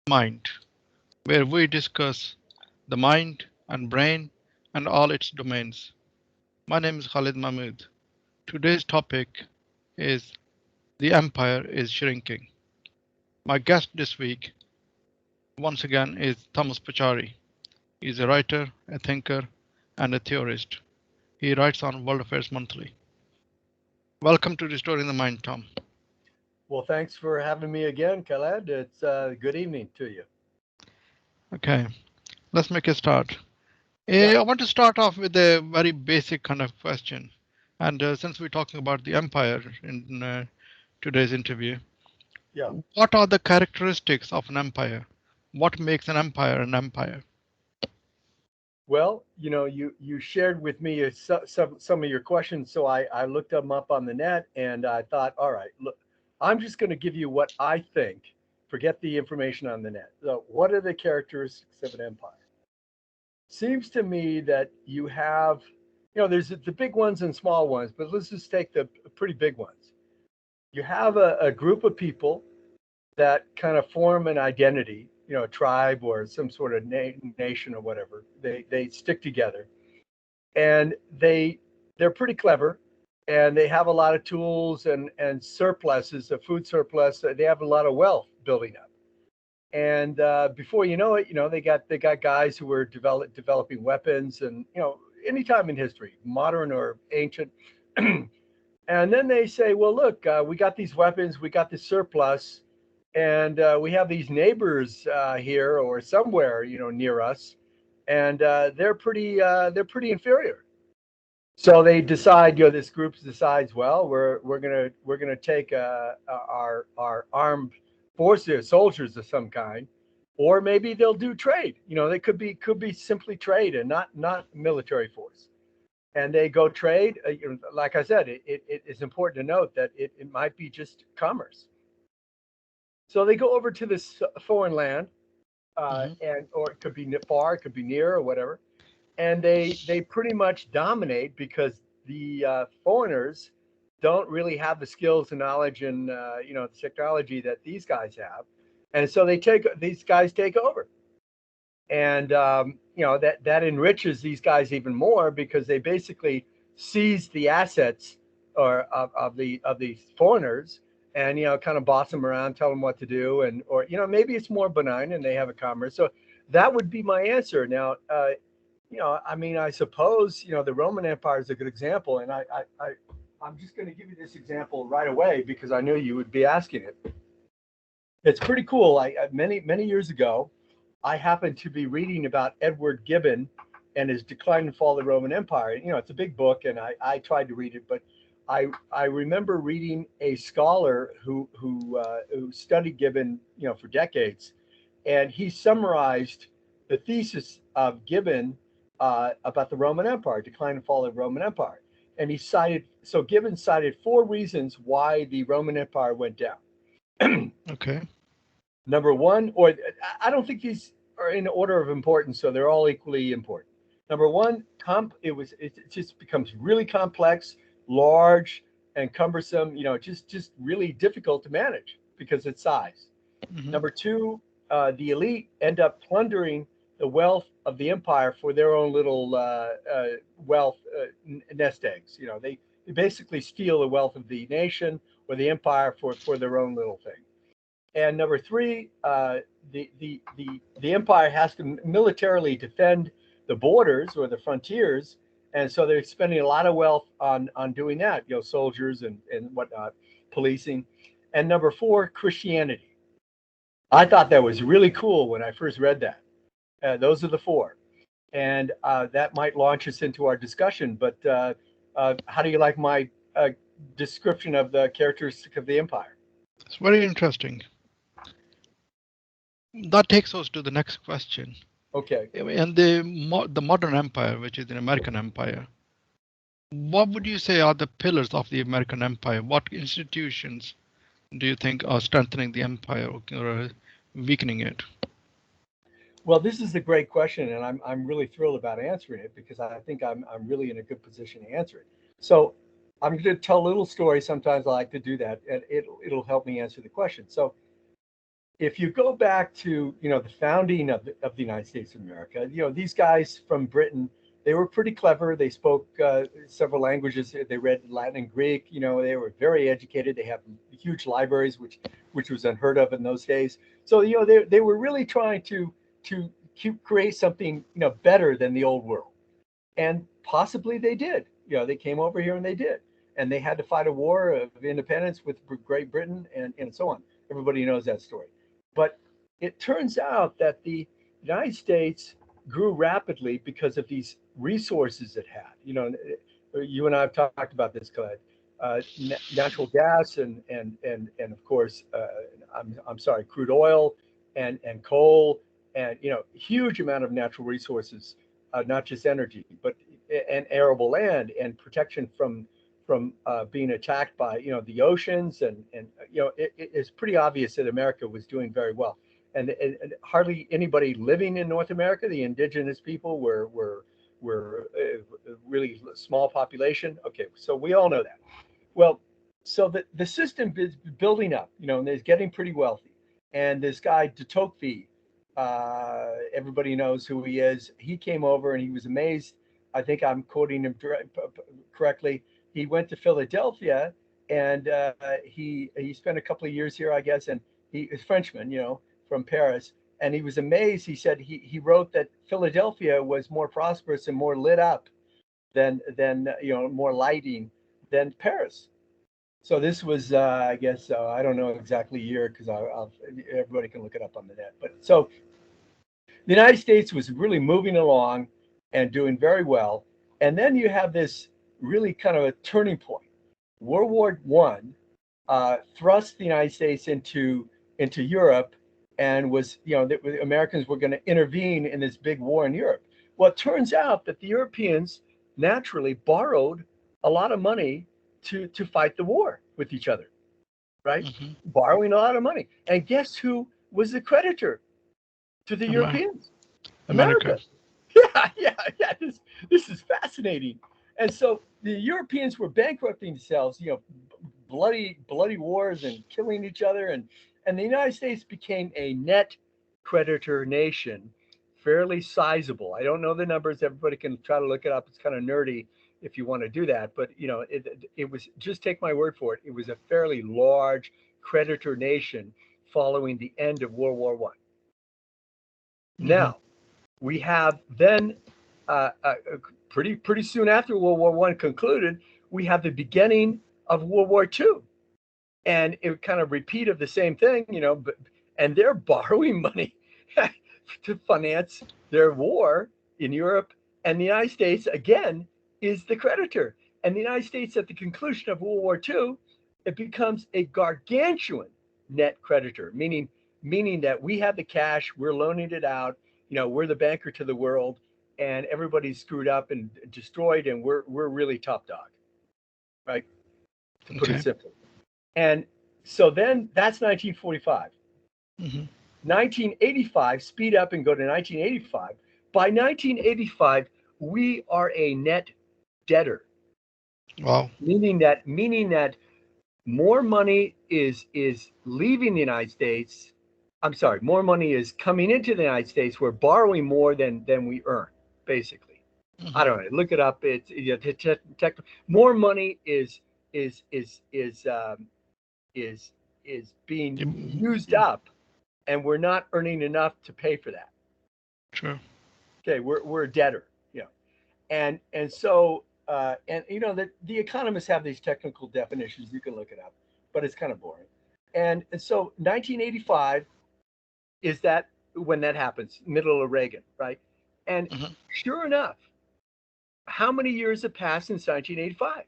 Mind, where we discuss the mind and brain and all its domains. My name is Khalid Mahmood. Today's topic is The Empire is Shrinking. My guest this week, once again, is Thomas Pochari. He's a writer, a thinker, and a theorist. He writes on World Affairs Monthly. Welcome to Restoring the Mind, Tom. Well, thanks for having me again, Khaled. It's good evening to you. Okay, let's make a start. Yeah, I want to start off with a very basic kind of question. And since we're talking about the empire in today's interview, yeah. what are the characteristics of an empire? What makes an empire an empire? Well, you shared with me some of your questions, so I looked them up on the net, and I thought, all right, look, I'm just going to give you what I think. Forget the information on the net. So, what are the characteristics of an empire? Seems to me that you have, there's the big ones and small ones, but let's just take the pretty big ones. You have a group of people that kind of form an identity, a tribe or some sort of nation or whatever. They stick together, and they're pretty clever, and they have a lot of tools and surpluses, a food surplus. They have a lot of wealth building up, and before you know it, they got guys who were developing weapons, and anytime in history, modern or ancient. And then they say, well, look, we got these weapons, we got this surplus, and we have these neighbors here or somewhere, near us, and they're pretty inferior. So they decide, this group decides, well, we're gonna take our armed forces, soldiers of some kind, or maybe they'll do trade. They could be simply trade and not military force, and they go trade. Like I said, it is important to note that it might be just commerce. So they go over to this foreign land, Hmm. and or it could be far, it could be near, or whatever, and they pretty much dominate because the foreigners don't really have the skills and knowledge and the technology that these guys have, and so these guys take over, and that enriches these guys even more because they basically seize the assets of the foreigners, and kind of boss them around, tell them what to do, and or maybe it's more benign and they have a commerce. So that would be my answer. Now, I mean, I suppose the Roman Empire is a good example, and I'm just going to give you this example right away because I knew you would be asking it. It's pretty cool. Many years ago, I happened to be reading about Edward Gibbon and his Decline and Fall of the Roman Empire. It's a big book, and I tried to read it, but I remember reading a scholar who studied Gibbon, for decades, and he summarized the thesis of Gibbon about the Roman Empire, Decline and Fall of the Roman Empire, and Gibbon cited four reasons why the Roman Empire went down. Okay. Number one, or I don't think these are in order of importance, so they're all equally important. Number one, it just becomes really complex, large, and cumbersome. Just really difficult to manage because its size. Hmm. Number two, the elite end up plundering the wealth of the empire for their own little wealth nest eggs. They basically steal the wealth of the nation or the empire for their own little thing. And number three, the empire has to militarily defend the borders or the frontiers, and so they're spending a lot of wealth on doing that. Soldiers and whatnot, policing. And number four, Christianity. I thought that was really cool when I first read that. Those are the four, and that might launch us into our discussion. But how do you like my description of the characteristic of the empire? It's very interesting. That takes us to the next question. Okay. And the modern empire, which is the American empire, what would you say are the pillars of the American empire? What institutions do you think are strengthening the empire or weakening it? Well, this is a great question, and I'm really thrilled about answering it because I think I'm really in a good position to answer it. So I'm going to tell a little story. Sometimes I like to do that, and it'll help me answer the question. So if you go back to the founding of the United States of America, these guys from Britain, they were pretty clever. They spoke several languages. They read Latin and Greek. They were very educated. They have huge libraries, which was unheard of in those days. So they were really trying to create something better than the old world, and possibly they did. They came over here and they did, and they had to fight a war of independence with Great Britain and so on. Everybody knows that story. But it turns out that the United States grew rapidly because of these resources it had. You and I have talked about this, Clyde. Natural gas and of course, I'm sorry, crude oil and coal and huge amount of natural resources, not just energy, but and arable land and protection from being attacked by the oceans and it's pretty obvious that America was doing very well, and hardly anybody living in North America. The indigenous people were really small population. Okay, so we all know that. Well, so the system is building up, and it's getting pretty wealthy. And this guy de Tocqueville, everybody knows who he is. He came over and he was amazed. I think I'm quoting him correctly. He went to Philadelphia and he spent a couple of years here, I guess, and he is Frenchman, from Paris. And he was amazed. He said he wrote that Philadelphia was more prosperous and more lit up than more lighting than Paris. So this was, I guess, I don't know exactly year because everybody can look it up on the net. But so the United States was really moving along and doing very well. And then you have this really kind of a turning point. World War One thrust the United States into Europe, and was the Americans were going to intervene in this big war in Europe. Well, it turns out that the Europeans naturally borrowed a lot of money to fight the war with each other, right? Mm-hmm. Borrowing a lot of money. And guess who was the creditor to the Amer- Europeans? America. America. Yeah. This is fascinating. And so the Europeans were bankrupting themselves, bloody wars and killing each other, and the United States became a net creditor nation, fairly sizable. I don't know the numbers. Everybody can try to look it up. It's kind of nerdy if you want to do that, but it was, just take my word for it. It was a fairly large creditor nation following the end of World War One. Mm-hmm. Now we have then pretty soon after World War One concluded, we have the beginning of World War Two, and it kind of repeat of the same thing, and they're borrowing money to finance their war in Europe, and the United States again is the creditor. And the United States, at the conclusion of World War Two, it becomes a gargantuan net creditor, meaning that we have the cash, we're loaning it out, we're the banker to the world, and everybody's screwed up and destroyed, and we're really top dog, right? To put it Okay. simply. And so then that's 1945. Mm-hmm. 1985, speed up and go to 1985. By 1985, we are a net debtor, Wow. meaning that more money is leaving the United States. I'm sorry, more money is coming into the United States. We're borrowing more than we earn, basically. I Mm-hmm. don't know. Look it up. It's more money is is is being used Mm-hmm. up, and we're not earning enough to pay for that. Sure. Okay, we're a debtor, and so and the economists have these technical definitions. You can look it up, but it's kind of boring. And so 1985 is that when that happens, middle of Reagan, right? And Mm-hmm. sure enough, how many years have passed since 1985?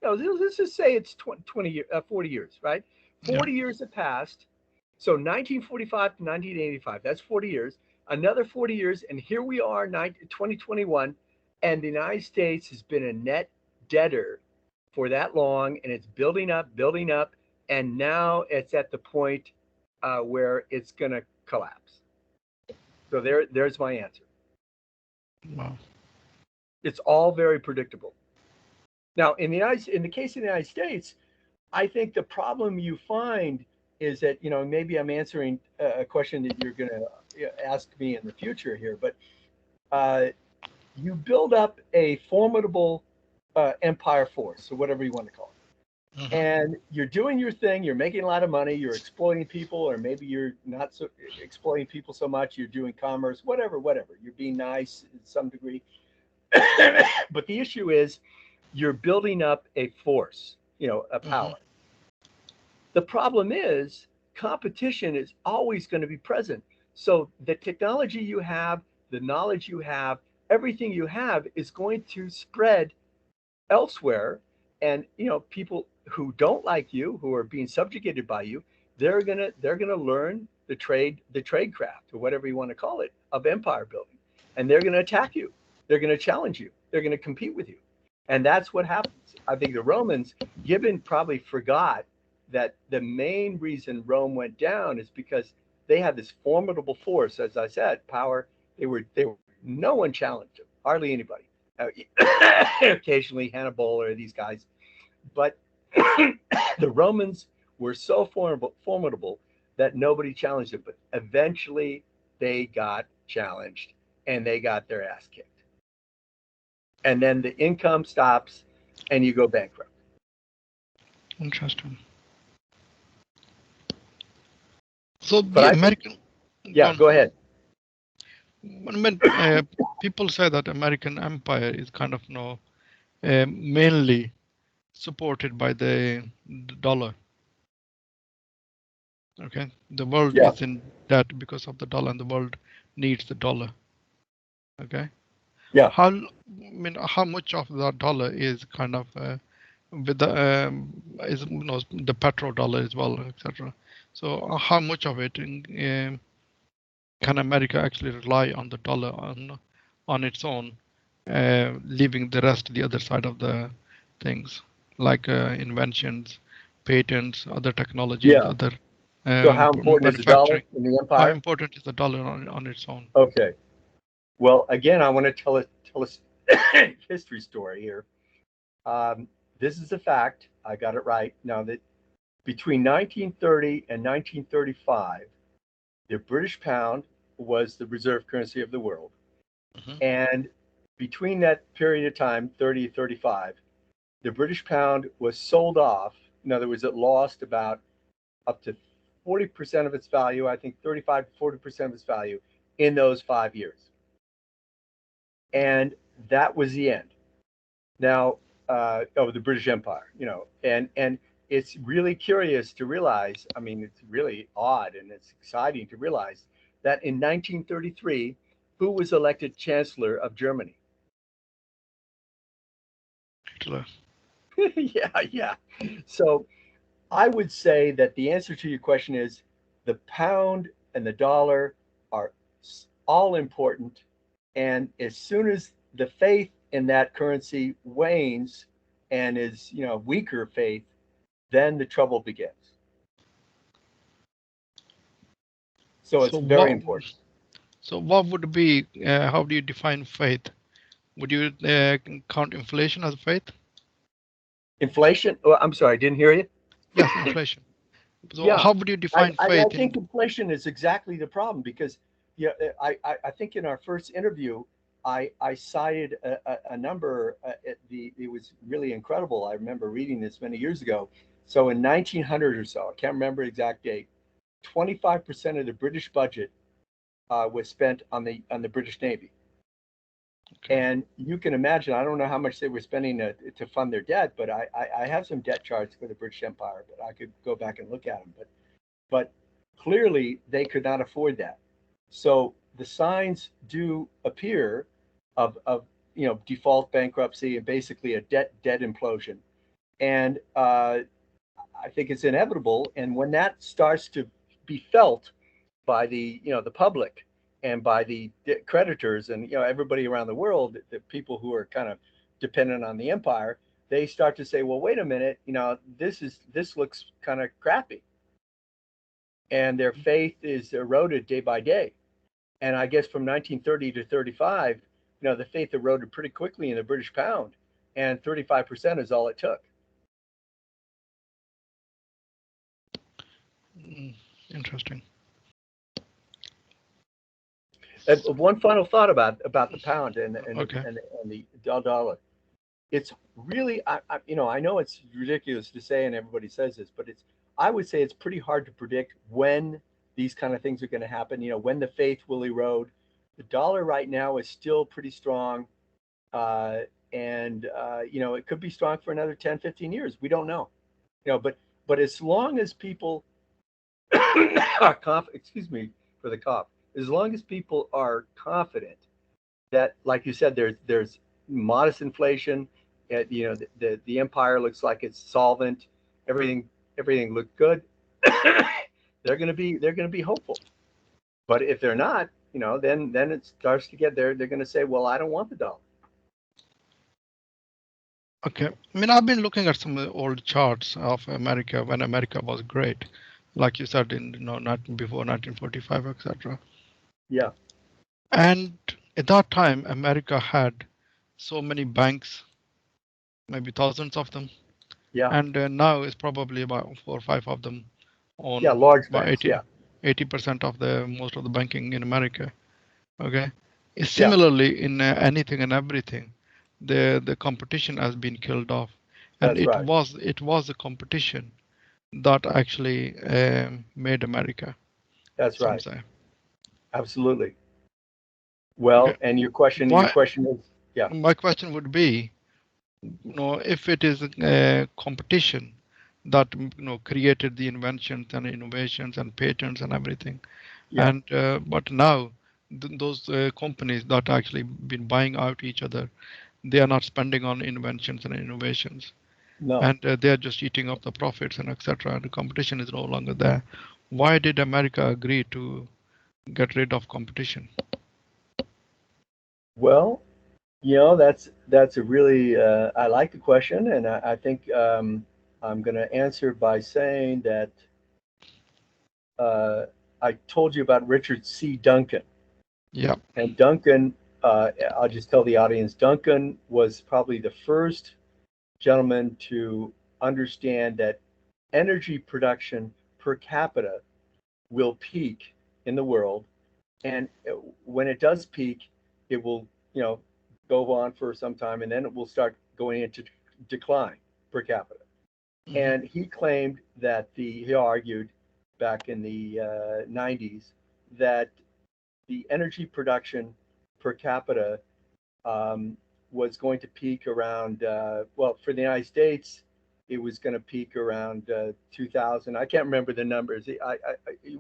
Let's just say it's 40 years, right? Yeah. 40 years have passed. So 1945 to 1985, that's 40 years. Another 40 years, and here we are, 2021, and the United States has been a net debtor for that long, and it's building up, and now it's at the point where it's going to collapse. So there's my answer. Wow. It's all very predictable. Now, in the case of the United States, I think the problem you find is that, maybe I'm answering a question that you're going to ask me in the future here, but uh, you build up a formidable empire force, or whatever you want to call it. Mm-hmm. And you're doing your thing, you're making a lot of money, you're exploiting people, or maybe you're not so exploiting people so much, you're doing commerce, whatever. You're being nice in some degree. But the issue is you're building up a force, a Mm-hmm. power. The problem is competition is always going to be present. So the technology you have, the knowledge you have, everything you have is going to spread elsewhere. And people who don't like you, who are being subjugated by you, they're gonna learn the trade craft, or whatever you want to call it, of empire building. And they're gonna attack you. They're gonna challenge you. They're gonna compete with you. And that's what happens. I think the Romans, Gibbon probably forgot that the main reason Rome went down is because they had this formidable force, as I said, power. They were no one challenged them, hardly anybody. Uh, Occasionally Hannibal or these guys, but the Romans were so formidable that nobody challenged them. But eventually they got challenged and they got their ass kicked. And then the income stops and you go bankrupt. Interesting. So But the I think, American, yeah, gone. go ahead. I mean, people say that American empire is kind of mainly supported by the dollar. Okay, the world Yeah, is in debt because of the dollar, and the world needs the dollar. Okay, yeah. how much of that dollar is kind of with the is the petrodollar as well, etc. So how much of it can America actually rely on the dollar on its own, leaving the rest the other side of the things, like inventions, patents, other technologies, Yeah. other So how important is the dollar manufacturing. in the How empire? important is the dollar on its own? Okay. Well, again, I want to tell a history story here. Um, this is a fact. I got it right. Now that between 1930 and 1935, the British pound was the reserve currency of the world. Hmm. And between that period of time, 30 to 35, the British pound was sold off. In other words, it lost about up to 40% of its value, I think 35 to 40% of its value in those 5 years. And that was the end. Now, of the British Empire, and it's really curious to realize. I mean, it's really odd and it's exciting to realize that in 1933, who was elected Chancellor of Germany? Hitler. Yeah, yeah. So I would say that the answer to your question is the pound and the dollar are all important. And as soon as the faith in that currency wanes and is, weaker faith, then the trouble begins. So So it's very what? important. So what would be? How do you define faith? Would you count inflation as faith? Inflation, oh, I'm sorry, I didn't hear you. Yes, inflation. So Yeah, how would you I, define I, I faith in? think inflation is exactly the problem because yeah, I think in our first interview, I cited a number. It was really incredible. I remember reading this many years ago. So in 1900 or so, I can't remember the exact date. 25% of the British budget was spent on the British Navy. Okay. And you can imagine, I don't know how much they were spending to fund their debt, but I have some debt charts for the British Empire, but I could go back and look at them. But clearly they could not afford that. So the signs do appear of default, bankruptcy, and basically a debt implosion. And I think it's inevitable. And when that starts to be felt by the public and by the creditors and everybody around the world, the people who are kind of dependent on the empire, they start to say, well, wait a minute, this looks kind of crappy, and their faith is eroded day by day. And I guess from 1930 to 35, the faith eroded pretty quickly in the British pound, and 35% is all it took. Interesting. One final thought about the pound Okay. and the dollar. It's really, I know it's ridiculous to say, and everybody says this, but I would say it's pretty hard to predict when these kind of things are going to happen. When the faith will erode. The dollar right now is still pretty strong, uh, and it could be strong for another 10, 15 years. We don't know. But as long as people are excuse me for the cough. As long as people are confident that, like you said, there's modest inflation. The empire looks like it's solvent. Everything looked good. they're going to be hopeful. But if they're not, then it starts to get there. They're going to say, well, I don't want the dollar. Okay. I mean, I've been looking at some of the old charts of America when America was great, like you said, in not before 1945, etc. Yeah, And at that time, America had so many banks, maybe thousands of them, yeah, and now it's probably about 4 or 5 of them yeah. on Large about banks. Yeah, 80% of the most of the banking in America. Okay. yeah. Similarly, in anything and everything, the competition has been killed off, and That's it right. was it was the competition that actually made America. That's Some right. say. Absolutely. Okay. Well, and your Why? question is, yeah. My question would be, if it is a competition that created the inventions and innovations and patents and everything, Yeah. and but now those companies that actually been buying out each other, they are not spending on inventions and innovations, No. and they are just eating up the profits and etc. And the competition is no longer there. Why did America agree to get rid of competition? Well, that's a really I like the question, and I think I'm going to answer by saying that uh, I told you about Richard C. Duncan, Yeah. and Duncan. I'll just tell the audience, Duncan was probably the first gentleman to understand that energy production per capita will peak in the world, and when it does peak, it will go on for some time, and then it will start going into decline per capita. Hmm. And he argued back in the 90s that the energy production per capita um, was going to peak around, well, for the United States, it was going to peak around 2000. I can't remember the numbers.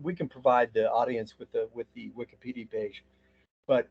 We can provide the audience with the Wikipedia page, but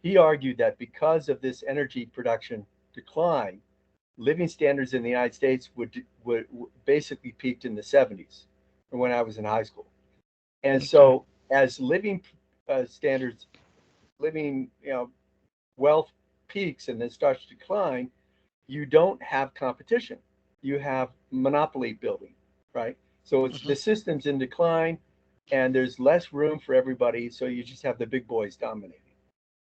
he argued that because of this energy production decline, living standards in the United States would basically peaked in the 70s, when I was in high school. And Okay. so, as living standards, living wealth peaks and then starts to decline, you don't have competition. You have monopoly building, right? So it's Hmm. the system's in decline, and there's less room for everybody. So you just have the big boys dominating.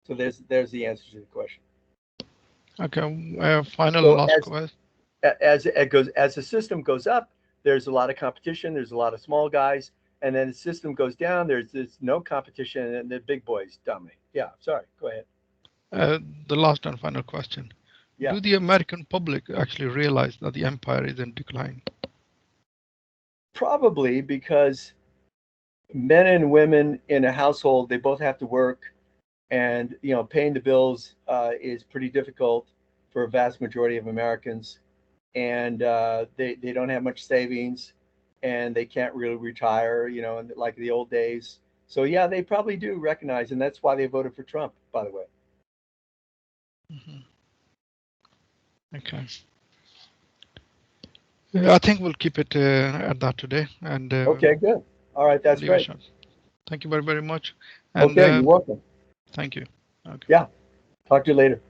So there's the answer to the question. Okay. Final So last question. as the system goes up, there's a lot of competition. There's a lot of small guys, and then the system goes down. There's no competition, and the big boys dominate. Yeah, sorry. Go ahead. Uh, the last and final question. Yeah, Do the American public actually realize that the empire is in decline? probably because men and women in a household, they both have to work, and paying the bills is pretty difficult for a vast majority of Americans, and they don't have much savings, and they can't really retire, like the old days. So yeah, they probably do recognize, and that's why they voted for Trump, by the way. Hmm. Okay. I think we'll keep it at that today and Okay, good. All right, that's leave a great. shot. Thank you very, very much. And Okay, you're welcome. thank you. Okay. Yeah, talk to you later.